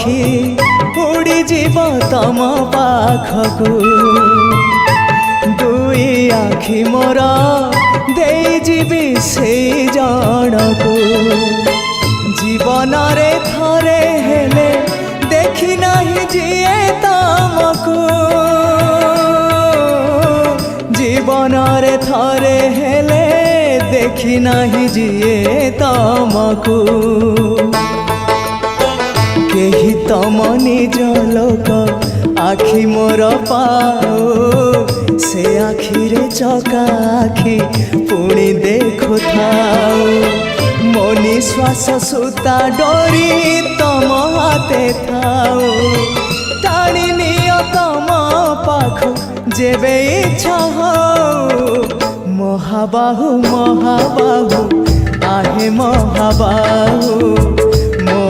आखि उड़ी जीव तम पाखकू दुई आखि मोर दे जीवी से जनकू जीवन रे थरे हेले देखी नहीं जिए तमकू जीवन रे थरे हेले देखी नहीं जिए तमकू केही तम निज लोक आखि मोर पाओ से आखि रे चका आखि पुणी देखु थाओ मो निश्वास सुता डोरी तम हाथे थाओ टाणी नियो तम पाख जेबे इच्छा हो महाबाहु महाबाहु आहे महाबाहु